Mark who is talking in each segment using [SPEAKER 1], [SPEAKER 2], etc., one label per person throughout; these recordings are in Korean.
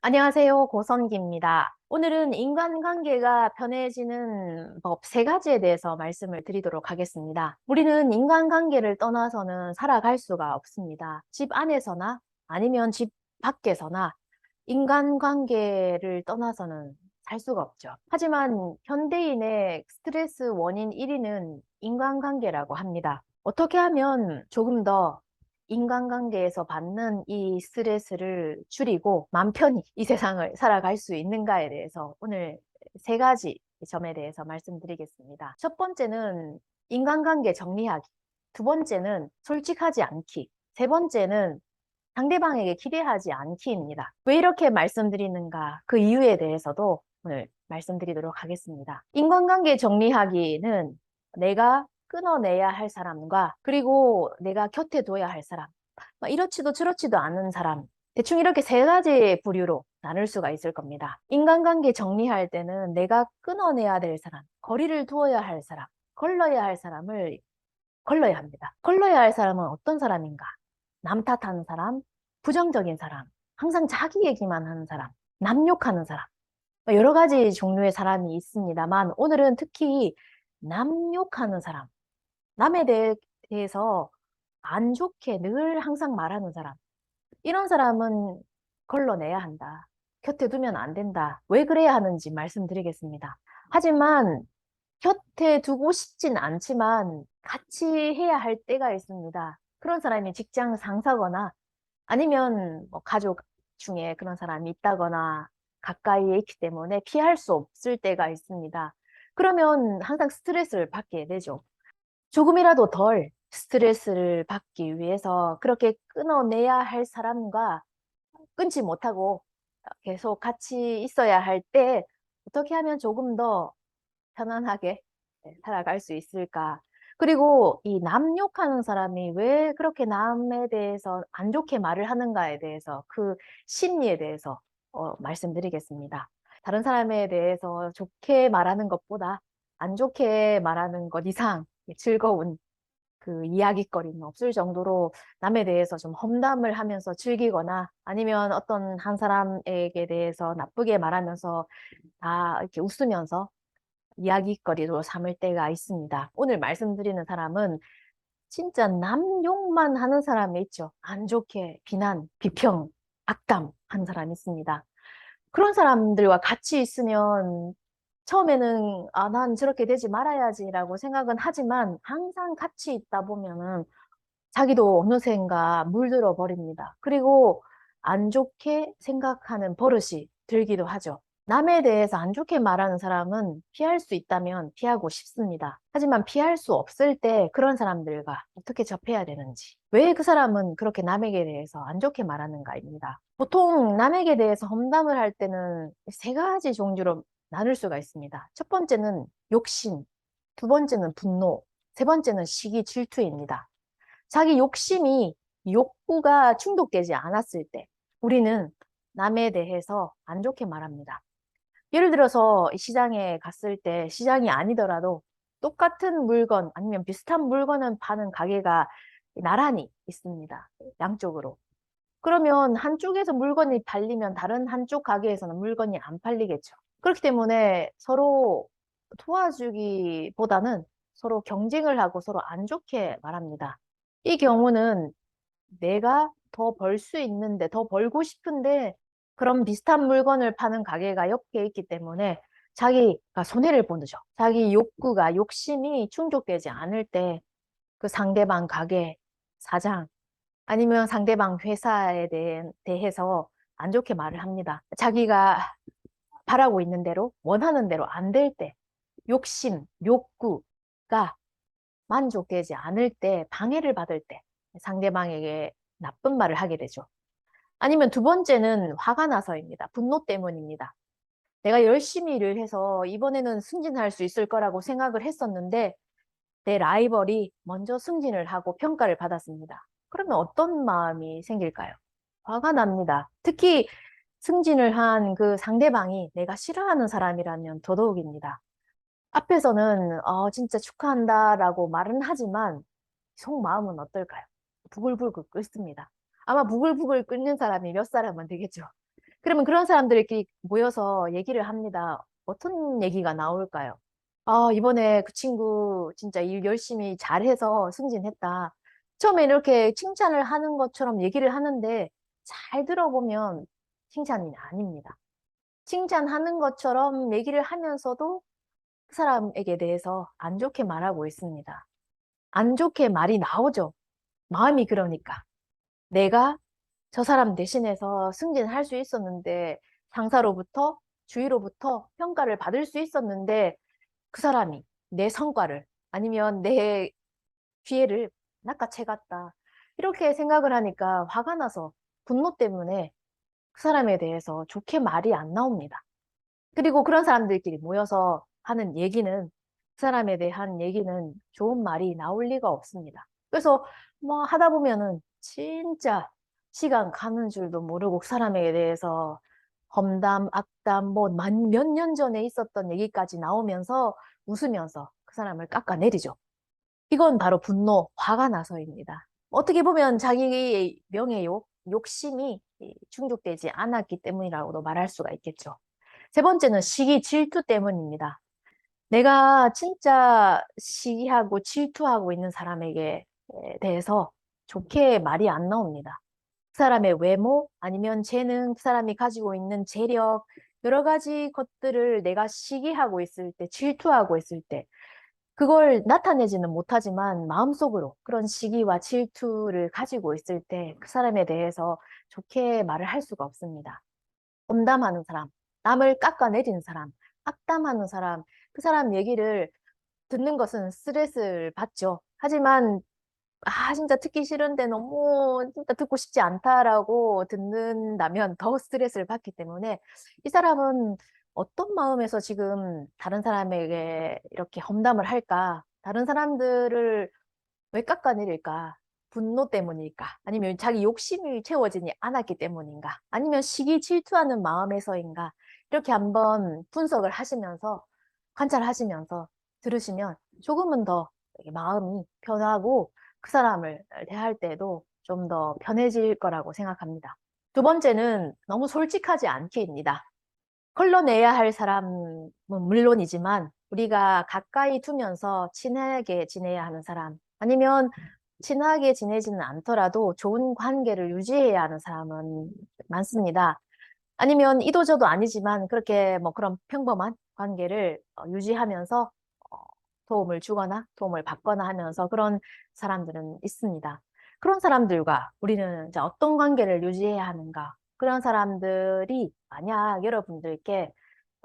[SPEAKER 1] 안녕하세요. 고선기입니다. 오늘은 인간관계가 편해지는 법 세 가지에 대해서 말씀을 드리도록 하겠습니다. 우리는 인간관계를 떠나서는 살아갈 수가 없습니다. 집 안에서나 아니면 집 밖에서나 인간관계를 떠나서는 살 수가 없죠. 하지만 현대인의 스트레스 원인 1위는 인간관계라고 합니다. 어떻게 하면 조금 더 인간관계에서 받는 이 스트레스를 줄이고 맘 편히 이 세상을 살아갈 수 있는가에 대해서 오늘 세 가지 점에 대해서 말씀드리겠습니다. 첫 번째는 인간관계 정리하기. 두 번째는 솔직하지 않기. 세 번째는 상대방에게 기대하지 않기입니다. 왜 이렇게 말씀드리는가? 그 이유에 대해서도 오늘 말씀드리도록 하겠습니다. 인간관계 정리하기는 내가 끊어내야 할 사람과 그리고 내가 곁에 둬야 할 사람, 이렇지도 저렇지도 않은 사람, 대충 이렇게 세 가지 부류로 나눌 수가 있을 겁니다. 인간관계 정리할 때는 내가 끊어내야 될 사람, 거리를 두어야 할 사람, 걸러야 할 사람을 걸러야 합니다. 걸러야 할 사람은 어떤 사람인가? 남 탓하는 사람, 부정적인 사람, 항상 자기 얘기만 하는 사람, 남 욕하는 사람. 여러 가지 종류의 사람이 있습니다만 오늘은 특히 남 욕하는 사람, 남에 대해서 안 좋게 늘 항상 말하는 사람. 이런 사람은 걸러내야 한다. 곁에 두면 안 된다. 왜 그래야 하는지 말씀드리겠습니다. 하지만 곁에 두고 싶진 않지만 같이 해야 할 때가 있습니다. 그런 사람이 직장 상사거나 아니면 뭐 가족 중에 그런 사람이 있다거나 가까이에 있기 때문에 피할 수 없을 때가 있습니다. 그러면 항상 스트레스를 받게 되죠. 조금이라도 덜 스트레스를 받기 위해서 그렇게 끊어내야 할 사람과 끊지 못하고 계속 같이 있어야 할 때 어떻게 하면 조금 더 편안하게 살아갈 수 있을까? 그리고 이 남 욕하는 사람이 왜 그렇게 남에 대해서 안 좋게 말을 하는가에 대해서 그 심리에 대해서 말씀드리겠습니다. 다른 사람에 대해서 좋게 말하는 것보다 안 좋게 말하는 것 이상 즐거운 그 이야기거리는 없을 정도로 남에 대해서 좀 험담을 하면서 즐기거나 아니면 어떤 한 사람에게 대해서 나쁘게 말하면서 다 이렇게 웃으면서 이야기거리로 삼을 때가 있습니다. 오늘 말씀드리는 사람은 진짜 남 욕만 하는 사람이 있죠. 안 좋게 비난, 비평, 악담 하는 사람이 있습니다. 그런 사람들과 같이 있으면 처음에는 난 저렇게 되지 말아야지라고 생각은 하지만 항상 같이 있다 보면은 자기도 어느샌가 물들어 버립니다. 그리고 안 좋게 생각하는 버릇이 들기도 하죠. 남에 대해서 안 좋게 말하는 사람은 피할 수 있다면 피하고 싶습니다. 하지만 피할 수 없을 때 그런 사람들과 어떻게 접해야 되는지, 왜 그 사람은 그렇게 남에게 대해서 안 좋게 말하는가입니다. 보통 남에게 대해서 험담을 할 때는 세 가지 종류로 나눌 수가 있습니다. 첫 번째는 욕심, 두 번째는 분노, 세 번째는 시기 질투입니다. 자기 욕심이 욕구가 충족되지 않았을 때 우리는 남에 대해서 안 좋게 말합니다. 예를 들어서 시장에 갔을 때 시장이 아니더라도 똑같은 물건 아니면 비슷한 물건을 파는 가게가 나란히 있습니다. 양쪽으로. 그러면 한쪽에서 물건이 팔리면 다른 한쪽 가게에서는 물건이 안 팔리겠죠. 그렇기 때문에 서로 도와주기보다는 서로 경쟁을 하고 서로 안 좋게 말합니다. 이 경우는 내가 더 벌 수 있는데, 더 벌고 싶은데, 그런 비슷한 물건을 파는 가게가 옆에 있기 때문에 자기가 손해를 보죠. 자기 욕구가, 욕심이 충족되지 않을 때 그 상대방 가게, 사장, 아니면 상대방 회사에 대해서 안 좋게 말을 합니다. 자기가 바라고 있는 대로, 원하는 대로 안 될 때, 욕심, 욕구가 만족되지 않을 때, 방해를 받을 때, 상대방에게 나쁜 말을 하게 되죠. 아니면 두 번째는 화가 나서입니다. 분노 때문입니다. 내가 열심히 일을 해서 이번에는 승진할 수 있을 거라고 생각을 했었는데, 내 라이벌이 먼저 승진을 하고 평가를 받았습니다. 그러면 어떤 마음이 생길까요? 화가 납니다. 특히 승진을 한 그 상대방이 내가 싫어하는 사람이라면 더더욱입니다. 앞에서는 진짜 축하한다라고 말은 하지만 속마음은 어떨까요? 부글부글 끓습니다. 아마 부글부글 끓는 사람이 몇 사람은 되겠죠. 그러면 그런 사람들끼리 모여서 얘기를 합니다. 어떤 얘기가 나올까요? 아, 이번에 그 친구 진짜 일 열심히 잘해서 승진했다. 처음에 이렇게 칭찬을 하는 것처럼 얘기를 하는데 잘 들어보면 칭찬이 아닙니다. 칭찬하는 것처럼 얘기를 하면서도 그 사람에게 대해서 안 좋게 말하고 있습니다. 안 좋게 말이 나오죠. 마음이 그러니까. 내가 저 사람 대신해서 승진할 수 있었는데, 상사로부터, 주위로부터 평가를 받을 수 있었는데, 그 사람이 내 성과를 아니면 내 기회를 낚아채갔다. 이렇게 생각을 하니까 화가 나서 분노 때문에 그 사람에 대해서 좋게 말이 안 나옵니다. 그리고 그런 사람들끼리 모여서 하는 얘기는, 그 사람에 대한 얘기는 좋은 말이 나올 리가 없습니다. 그래서 뭐 하다 보면은 진짜 시간 가는 줄도 모르고 그 사람에 대해서 험담, 악담, 뭐 몇 년 전에 있었던 얘기까지 나오면서 웃으면서 그 사람을 깎아내리죠. 이건 바로 분노, 화가 나서입니다. 어떻게 보면 자기의 명예욕, 욕심이 충족되지 않았기 때문이라고도 말할 수가 있겠죠. 세 번째는 시기, 질투 때문입니다. 내가 진짜 시기하고 질투하고 있는 사람에게 대해서 좋게 말이 안 나옵니다. 그 사람의 외모, 아니면 재능, 그 사람이 가지고 있는 재력, 여러 가지 것들을 내가 시기하고 있을 때, 질투하고 있을 때, 그걸 나타내지는 못하지만 마음속으로 그런 시기와 질투를 가지고 있을 때 그 사람에 대해서 좋게 말을 할 수가 없습니다. 험담하는 사람, 남을 깎아내리는 사람, 악담하는 사람, 그 사람 얘기를 듣는 것은 스트레스를 받죠. 하지만 진짜 듣기 싫은데 너무 진짜 듣고 싶지 않다라고 듣는다면 더 스트레스를 받기 때문에 이 사람은 어떤 마음에서 지금 다른 사람에게 이렇게 험담을 할까? 다른 사람들을 왜 깎아내릴까? 분노 때문일까? 아니면 자기 욕심이 채워지지 않았기 때문인가? 아니면 시기 질투하는 마음에서인가? 이렇게 한번 분석을 하시면서 관찰하시면서 들으시면 조금은 더 마음이 편하고 그 사람을 대할 때도 좀 더 편해질 거라고 생각합니다. 두 번째는 너무 솔직하지 않기입니다. 걸러내야 할 사람은 물론이지만 우리가 가까이 두면서 친하게 지내야 하는 사람, 아니면 친하게 지내지는 않더라도 좋은 관계를 유지해야 하는 사람은 많습니다. 아니면 이도저도 아니지만 그렇게 뭐 그런 평범한 관계를 유지하면서 어, 도움을 주거나 도움을 받거나 하면서 그런 사람들은 있습니다. 그런 사람들과 우리는 이제 어떤 관계를 유지해야 하는가? 그런 사람들이 만약 여러분들께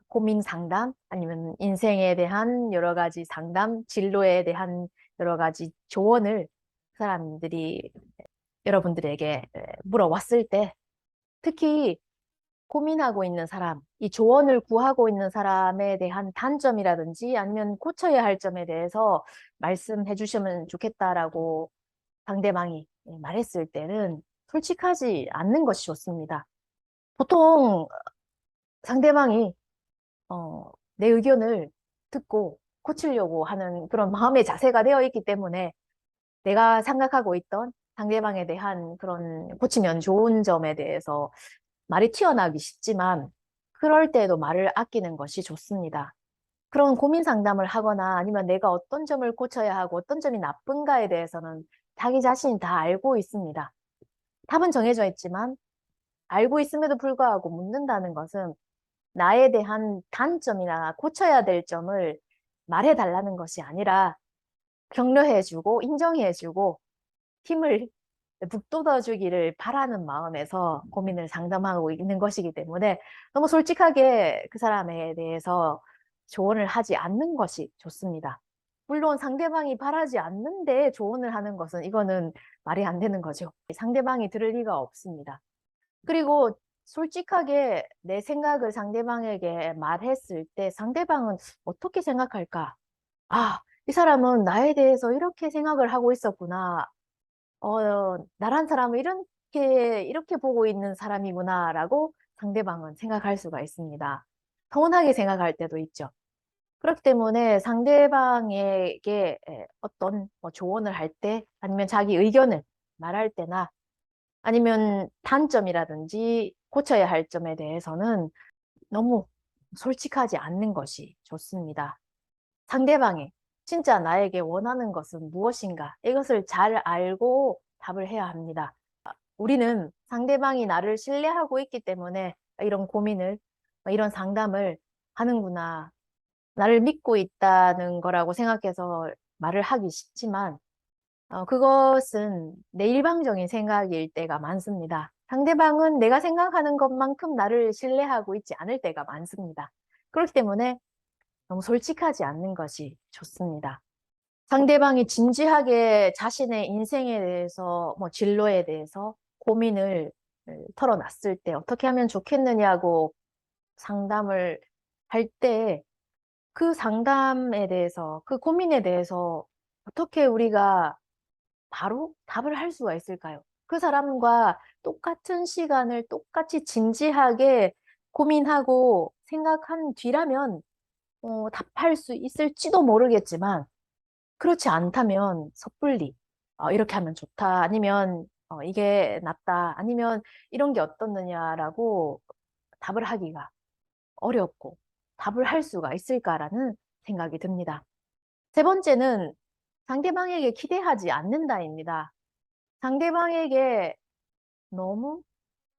[SPEAKER 1] 고민 상담, 아니면 인생에 대한 여러 가지 상담, 진로에 대한 여러 가지 조언을 그 사람들이 여러분들에게 물어왔을 때, 특히 고민하고 있는 사람, 이 조언을 구하고 있는 사람에 대한 단점이라든지 아니면 고쳐야 할 점에 대해서 말씀해 주시면 좋겠다라고 상대방이 말했을 때는 솔직하지 않는 것이 좋습니다. 보통 상대방이 내 의견을 듣고 고치려고 하는 그런 마음의 자세가 되어 있기 때문에 내가 생각하고 있던 상대방에 대한 그런 고치면 좋은 점에 대해서 말이 튀어나오기 쉽지만 그럴 때에도 말을 아끼는 것이 좋습니다. 그런 고민 상담을 하거나 아니면 내가 어떤 점을 고쳐야 하고 어떤 점이 나쁜가에 대해서는 자기 자신이 다 알고 있습니다. 답은 정해져 있지만 알고 있음에도 불구하고 묻는다는 것은 나에 대한 단점이나 고쳐야 될 점을 말해달라는 것이 아니라 격려해주고 인정해주고 힘을 북돋아주기를 바라는 마음에서 고민을 상담하고 있는 것이기 때문에 너무 솔직하게 그 사람에 대해서 조언을 하지 않는 것이 좋습니다. 물론 상대방이 바라지 않는데 조언을 하는 것은 이거는 말이 안 되는 거죠. 상대방이 들을 리가 없습니다. 그리고 솔직하게 내 생각을 상대방에게 말했을 때 상대방은 어떻게 생각할까? 이 사람은 나에 대해서 이렇게 생각을 하고 있었구나. 나란 사람을 이렇게 보고 있는 사람이구나라고 상대방은 생각할 수가 있습니다. 서운하게 생각할 때도 있죠. 그렇기 때문에 상대방에게 어떤 뭐 조언을 할 때 아니면 자기 의견을 말할 때나 아니면 단점이라든지 고쳐야 할 점에 대해서는 너무 솔직하지 않는 것이 좋습니다. 상대방이 진짜 나에게 원하는 것은 무엇인가? 이것을 잘 알고 답을 해야 합니다. 우리는 상대방이 나를 신뢰하고 있기 때문에 이런 고민을, 이런 상담을 하는구나. 나를 믿고 있다는 거라고 생각해서 말을 하기 쉽지만, 그것은 내 일방적인 생각일 때가 많습니다. 상대방은 내가 생각하는 것만큼 나를 신뢰하고 있지 않을 때가 많습니다. 그렇기 때문에 너무 솔직하지 않는 것이 좋습니다. 상대방이 진지하게 자신의 인생에 대해서, 진로에 대해서 고민을 털어놨을 때 어떻게 하면 좋겠느냐고 상담을 할 때 그 상담에 대해서, 그 고민에 대해서 어떻게 우리가 바로 답을 할 수가 있을까요? 그 사람과 똑같은 시간을 똑같이 진지하게 고민하고 생각한 뒤라면 답할 수 있을지도 모르겠지만 그렇지 않다면 섣불리 이렇게 하면 좋다 아니면 이게 낫다 아니면 이런 게 어떻느냐라고 답을 하기가 어렵고 답을 할 수가 있을까라는 생각이 듭니다. 세 번째는 상대방에게 기대하지 않는다입니다. 상대방에게 너무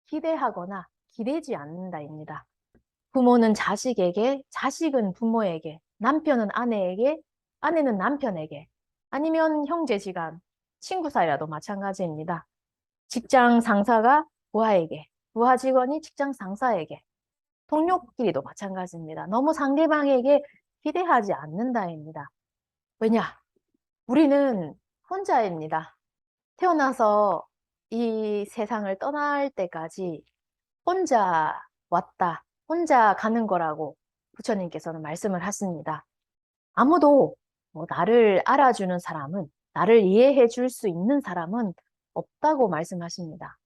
[SPEAKER 1] 기대하거나 기대지 않는다입니다. 부모는 자식에게, 자식은 부모에게, 남편은 아내에게, 아내는 남편에게, 아니면 형제지간, 친구 사이라도 마찬가지입니다. 직장 상사가 부하에게, 부하 직원이 직장 상사에게, 동료끼리도 마찬가지입니다. 너무 상대방에게 기대하지 않는다입니다. 왜냐? 우리는 혼자입니다. 태어나서 이 세상을 떠날 때까지 혼자 왔다, 혼자 가는 거라고 부처님께서는 말씀을 하십니다. 아무도 나를 알아주는 사람은, 나를 이해해 줄 수 있는 사람은 없다고 말씀하십니다.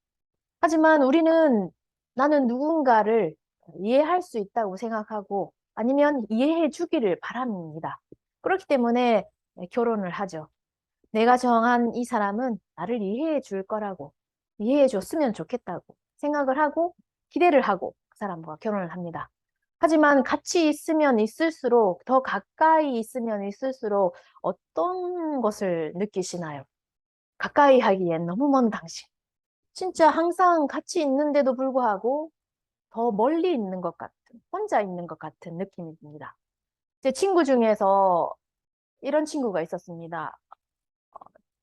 [SPEAKER 1] 하지만 우리는 나는 누군가를 이해할 수 있다고 생각하고 아니면 이해해 주기를 바랍니다. 그렇기 때문에 결혼을 하죠. 내가 정한 이 사람은 나를 이해해 줄 거라고, 이해해 줬으면 좋겠다고 생각을 하고 기대를 하고 그 사람과 결혼을 합니다. 하지만 같이 있으면 있을수록, 더 가까이 있으면 있을수록 어떤 것을 느끼시나요? 가까이 하기엔 너무 먼 당신. 진짜 항상 같이 있는데도 불구하고 더 멀리 있는 것 같은, 혼자 있는 것 같은 느낌이 듭니다. 제 친구 중에서 이런 친구가 있었습니다.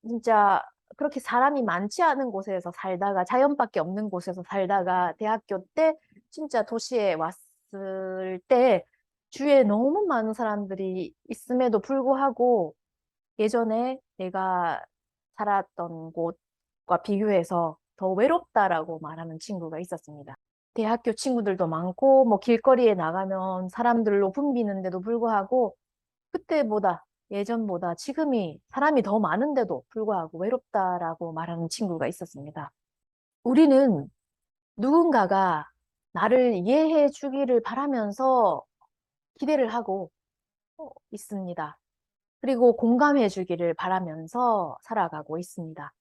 [SPEAKER 1] 진짜 그렇게 사람이 많지 않은 곳에서 살다가 자연밖에 없는 곳에서 살다가 대학교 때 진짜 도시에 왔을 때 주위에 너무 많은 사람들이 있음에도 불구하고 예전에 내가 살았던 곳과 비교해서 더 외롭다라고 말하는 친구가 있었습니다. 대학교 친구들도 많고 뭐 길거리에 나가면 사람들로 붐비는데도 불구하고 그때보다 예전보다 지금이 사람이 더 많은데도 불구하고 외롭다라고 말하는 친구가 있었습니다. 우리는 누군가가 나를 이해해 주기를 바라면서 기대를 하고 있습니다. 그리고 공감해 주기를 바라면서 살아가고 있습니다.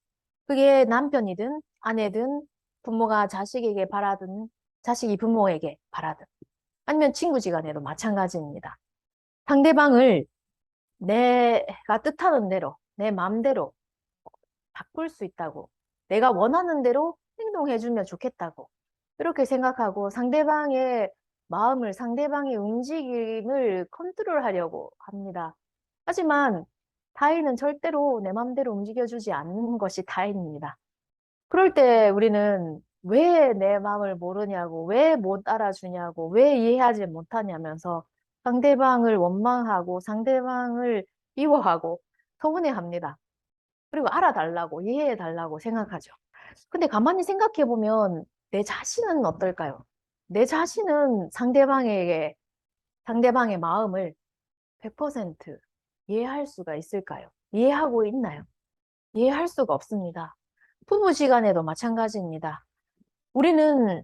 [SPEAKER 1] 그게 남편이든 아내든 부모가 자식에게 바라든 자식이 부모에게 바라든 아니면 친구지간에도 마찬가지입니다. 상대방을 내가 뜻하는 대로, 내 마음대로 바꿀 수 있다고, 내가 원하는 대로 행동해주면 좋겠다고, 이렇게 생각하고 상대방의 마음을, 상대방의 움직임을 컨트롤하려고 합니다. 하지만 타인은 절대로 내 마음대로 움직여주지 않는 것이 타인입니다. 그럴 때 우리는 왜 내 마음을 모르냐고, 왜 못 알아주냐고, 왜 이해하지 못하냐면서 상대방을 원망하고 상대방을 미워하고 서운해합니다. 그리고 알아달라고, 이해해달라고 생각하죠. 근데 가만히 생각해보면 내 자신은 어떨까요? 내 자신은 상대방의 마음을 100% 이해할 수가 있을까요? 이해하고 있나요? 이해할 수가 없습니다. 부부지간에도 마찬가지입니다. 우리는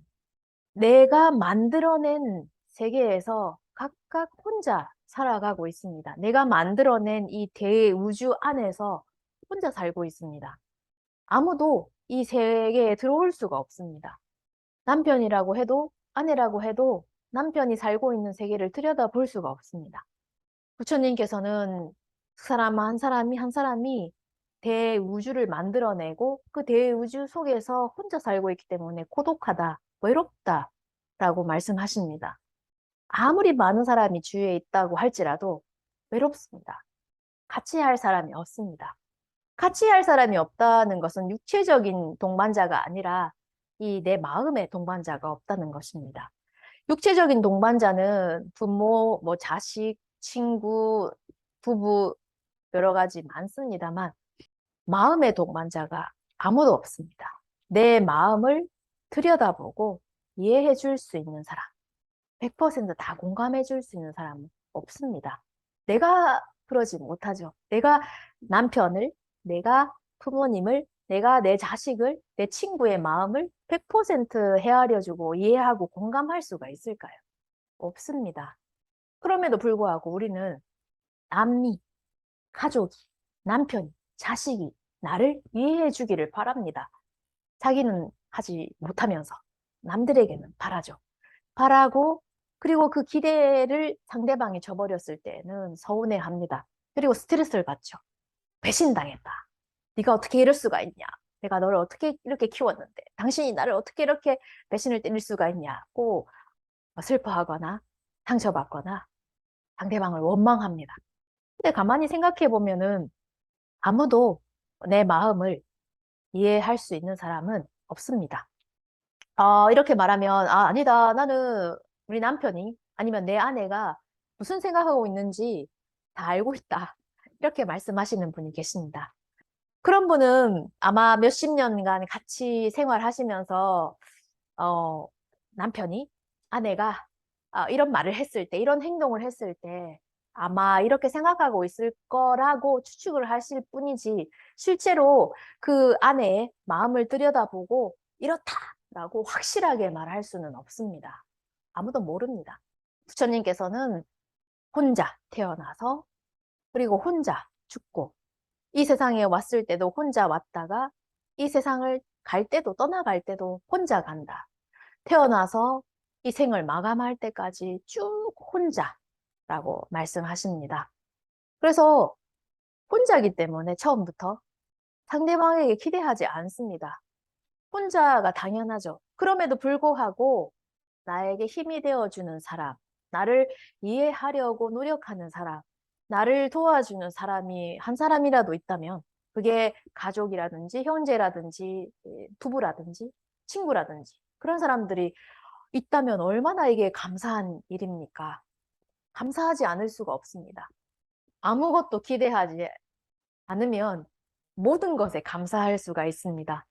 [SPEAKER 1] 내가 만들어낸 세계에서 각각 혼자 살아가고 있습니다. 내가 만들어낸 이 대우주 안에서 혼자 살고 있습니다. 아무도 이 세계에 들어올 수가 없습니다. 남편이라고 해도, 아내라고 해도 남편이 살고 있는 세계를 들여다볼 수가 없습니다. 부처님께서는 그 사람 한 사람이 대우주를 만들어내고 그 대우주 속에서 혼자 살고 있기 때문에 고독하다, 외롭다 라고 말씀하십니다. 아무리 많은 사람이 주위에 있다고 할지라도 외롭습니다. 같이 할 사람이 없습니다. 같이 할 사람이 없다는 것은 육체적인 동반자가 아니라 이 내 마음의 동반자가 없다는 것입니다. 육체적인 동반자는 부모, 뭐 자식, 친구, 부부 여러 가지 많습니다만 마음의 동반자가 아무도 없습니다. 내 마음을 들여다보고 이해해 줄 수 있는 사람, 100%다 공감해 줄 수 있는 사람은 없습니다. 내가 그러지 못하죠. 내가 남편을, 내가 부모님을, 내가 내 자식을, 내 친구의 마음을 100% 헤아려주고 이해하고 공감할 수가 있을까요? 없습니다. 그럼에도 불구하고 우리는 남이, 가족이, 남편이, 자식이 나를 이해해 주기를 바랍니다. 자기는 하지 못하면서 남들에게는 바라죠. 바라고 그리고 그 기대를 상대방이 저버렸을 때는 서운해합니다. 그리고 스트레스를 받죠. 배신당했다. 네가 어떻게 이럴 수가 있냐. 내가 너를 어떻게 이렇게 키웠는데 당신이 나를 어떻게 이렇게 배신을 때릴 수가 있냐고 슬퍼하거나 상처받거나 상대방을 원망합니다. 근데 가만히 생각해 보면은 아무도 내 마음을 이해할 수 있는 사람은 없습니다. 이렇게 말하면, 아니다. 나는 우리 남편이 아니면 내 아내가 무슨 생각하고 있는지 다 알고 있다. 이렇게 말씀하시는 분이 계십니다. 그런 분은 아마 몇십 년간 같이 생활하시면서, 어, 남편이, 아내가 이런 말을 했을 때, 이런 행동을 했을 때, 아마 이렇게 생각하고 있을 거라고 추측을 하실 뿐이지, 실제로 그 아내의 마음을 들여다보고, 이렇다라고 확실하게 말할 수는 없습니다. 아무도 모릅니다. 부처님께서는 혼자 태어나서, 그리고 혼자 죽고, 이 세상에 왔을 때도 혼자 왔다가, 이 세상을 갈 때도, 떠나갈 때도 혼자 간다. 태어나서 이 생을 마감할 때까지 쭉 혼자라고 말씀하십니다. 그래서 혼자기 때문에 처음부터 상대방에게 기대하지 않습니다. 혼자가 당연하죠. 그럼에도 불구하고 나에게 힘이 되어주는 사람, 나를 이해하려고 노력하는 사람, 나를 도와주는 사람이 한 사람이라도 있다면 그게 가족이라든지 형제라든지 부부라든지 친구라든지 그런 사람들이 있다면 얼마나 이게 감사한 일입니까? 감사하지 않을 수가 없습니다. 아무것도 기대하지 않으면 모든 것에 감사할 수가 있습니다.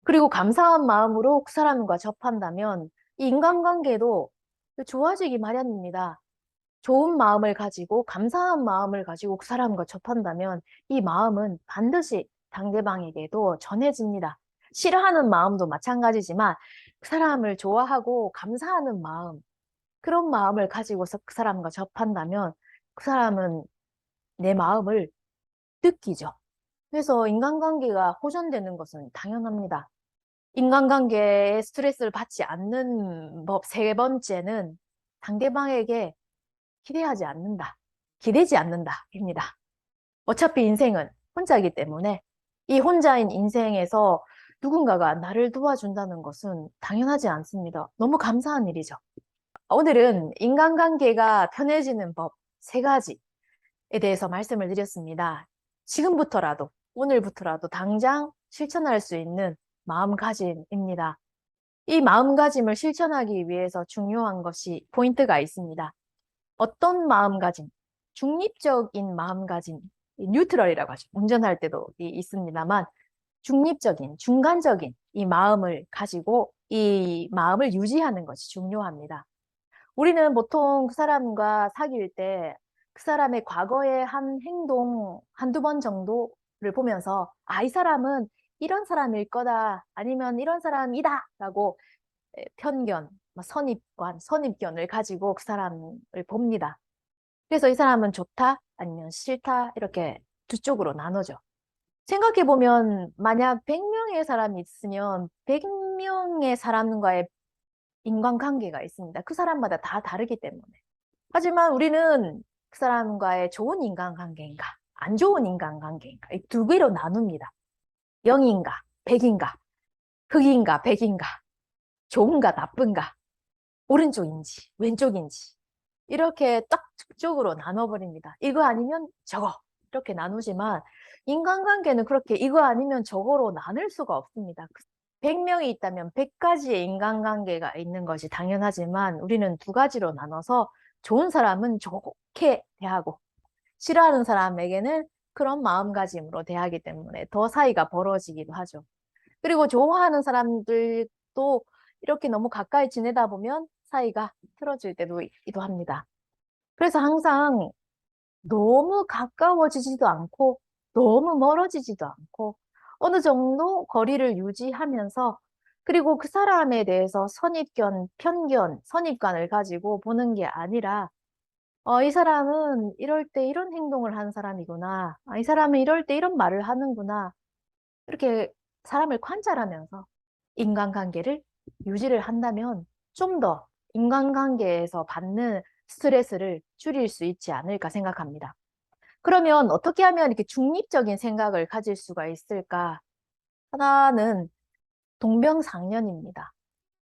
[SPEAKER 1] 그리고 감사한 마음으로 그 사람과 접한다면 이 인간관계도 좋아지기 마련입니다. 좋은 마음을 가지고 감사한 마음을 가지고 그 사람과 접한다면 이 마음은 반드시 상대방에게도 전해집니다. 싫어하는 마음도 마찬가지지만 그 사람을 좋아하고 감사하는 마음, 그런 마음을 가지고서 그 사람과 접한다면 그 사람은 내 마음을 느끼죠. 그래서 인간관계가 호전되는 것은 당연합니다. 인간관계에 스트레스를 받지 않는 법 세 번째는 상대방에게 기대하지 않는다. 기대지 않는다. 입니다. 어차피 인생은 혼자이기 때문에 이 혼자인 인생에서 누군가가 나를 도와준다는 것은 당연하지 않습니다. 너무 감사한 일이죠. 오늘은 인간관계가 편해지는 법 세 가지에 대해서 말씀을 드렸습니다. 지금부터라도, 오늘부터라도 당장 실천할 수 있는 마음가짐입니다. 이 마음가짐을 실천하기 위해서 중요한 것이 포인트가 있습니다. 어떤 마음가짐? 중립적인 마음가짐, 뉴트럴이라고 하죠. 운전할 때도 있습니다만 중립적인, 중간적인 이 마음을 가지고 이 마음을 유지하는 것이 중요합니다. 우리는 보통 그 사람과 사귈 때 그 사람의 과거의 한 행동 한두 번 정도를 보면서 이 사람은 이런 사람일 거다 아니면 이런 사람이다 라고 편견, 선입관, 선입견을 가지고 그 사람을 봅니다. 그래서 이 사람은 좋다 아니면 싫다 이렇게 두 쪽으로 나눠져. 생각해보면 만약 100명의 사람이 있으면 100명의 사람과의 인간관계가 있습니다. 그 사람마다 다 다르기 때문에. 하지만 우리는 그 사람과의 좋은 인간관계인가, 안 좋은 인간관계인가, 이 두 개로 나눕니다. 0인가, 100인가, 흑인가, 백인가, 좋은가, 나쁜가, 오른쪽인지, 왼쪽인지. 이렇게 딱 극적으로 나눠버립니다. 이거 아니면 저거. 이렇게 나누지만 인간관계는 그렇게 이거 아니면 저거로 나눌 수가 없습니다. 100명이 있다면 100가지의 인간관계가 있는 것이 당연하지만 우리는 두 가지로 나눠서 좋은 사람은 좋게 대하고 싫어하는 사람에게는 그런 마음가짐으로 대하기 때문에 더 사이가 벌어지기도 하죠. 그리고 좋아하는 사람들도 이렇게 너무 가까이 지내다 보면 사이가 틀어질 때도 있기도 합니다. 그래서 항상 너무 가까워지지도 않고 너무 멀어지지도 않고 어느 정도 거리를 유지하면서 그리고 그 사람에 대해서 선입견, 편견, 선입관을 가지고 보는 게 아니라 이 사람은 이럴 때 이런 행동을 하는 사람이구나. 이 사람은 이럴 때 이런 말을 하는구나. 이렇게 사람을 관찰하면서 인간관계를 유지를 한다면 좀 더 인간관계에서 받는 스트레스를 줄일 수 있지 않을까 생각합니다. 그러면 어떻게 하면 이렇게 중립적인 생각을 가질 수가 있을까? 하나는 동병상련입니다.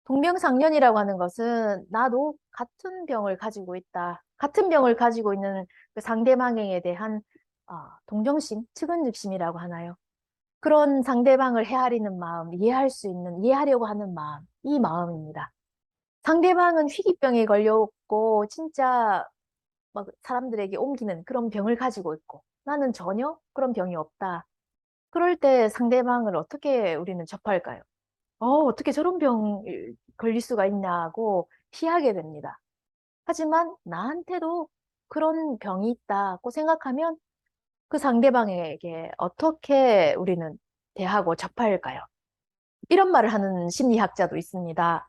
[SPEAKER 1] 동병상련이라고 하는 것은 나도 같은 병을 가지고 있다. 같은 병을 가지고 있는 그 상대방에 대한 동정심, 측은즉심이라고 하나요? 그런 상대방을 헤아리는 마음, 이해할 수 있는, 이해하려고 하는 마음, 이 마음입니다. 상대방은 희귀병에 걸려있고 진짜 막 사람들에게 옮기는 그런 병을 가지고 있고 나는 전혀 그런 병이 없다. 그럴 때 상대방을 어떻게 우리는 접할까요? 어떻게 저런 병 걸릴 수가 있냐고 피하게 됩니다. 하지만 나한테도 그런 병이 있다고 생각하면 그 상대방에게 어떻게 우리는 대하고 접할까요? 이런 말을 하는 심리학자도 있습니다.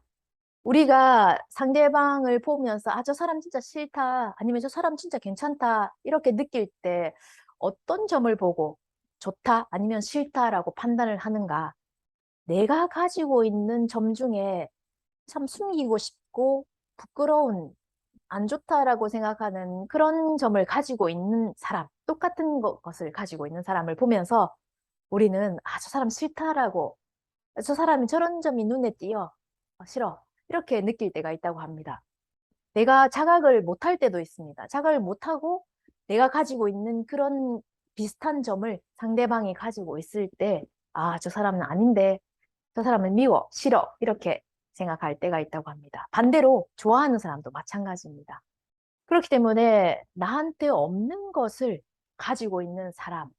[SPEAKER 1] 우리가 상대방을 보면서 저 사람 진짜 싫다, 아니면 저 사람 진짜 괜찮다, 이렇게 느낄 때 어떤 점을 보고 좋다, 아니면 싫다라고 판단을 하는가? 내가 가지고 있는 점 중에 참 숨기고 싶고 부끄러운, 안 좋다라고 생각하는 그런 점을 가지고 있는 사람, 똑같은 것을 가지고 있는 사람을 보면서 우리는 저 사람 싫다라고, 저 사람이 저런 점이 눈에 띄어, 싫어. 이렇게 느낄 때가 있다고 합니다. 내가 자각을 못할 때도 있습니다. 자각을 못하고 내가 가지고 있는 그런 비슷한 점을 상대방이 가지고 있을 때, 저 사람은 아닌데, 저 사람은 미워, 싫어. 이렇게 생각할 때가 있다고 합니다. 반대로 좋아하는 사람도 마찬가지입니다. 그렇기 때문에 나한테 없는 것을 가지고 있는 사람,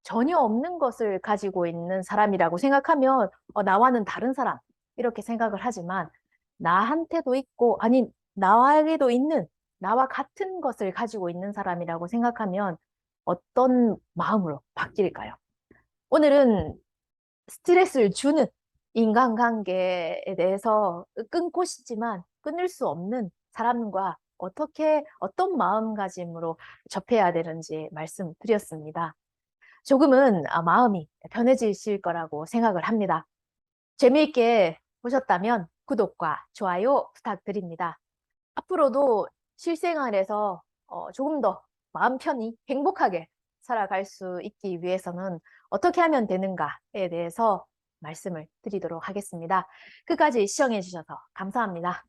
[SPEAKER 1] 전혀 없는 것을 가지고 있는 사람이라고 생각하면 나와는 다른 사람 이렇게 생각을 하지만 나한테도 있고 아니 나에게도 있는 나와 같은 것을 가지고 있는 사람이라고 생각하면 어떤 마음으로 바뀔까요? 오늘은 스트레스를 주는 인간관계에 대해서 끊고 싶지만 끊을 수 없는 사람과 어떻게 어떤 마음가짐으로 접해야 되는지 말씀드렸습니다. 조금은 마음이 편해지실 거라고 생각을 합니다. 재미있게 보셨다면 구독과 좋아요 부탁드립니다. 앞으로도 실생활에서 조금 더 마음 편히 행복하게 살아갈 수 있기 위해서는 어떻게 하면 되는가에 대해서 말씀을 드리도록 하겠습니다. 끝까지 시청해 주셔서 감사합니다.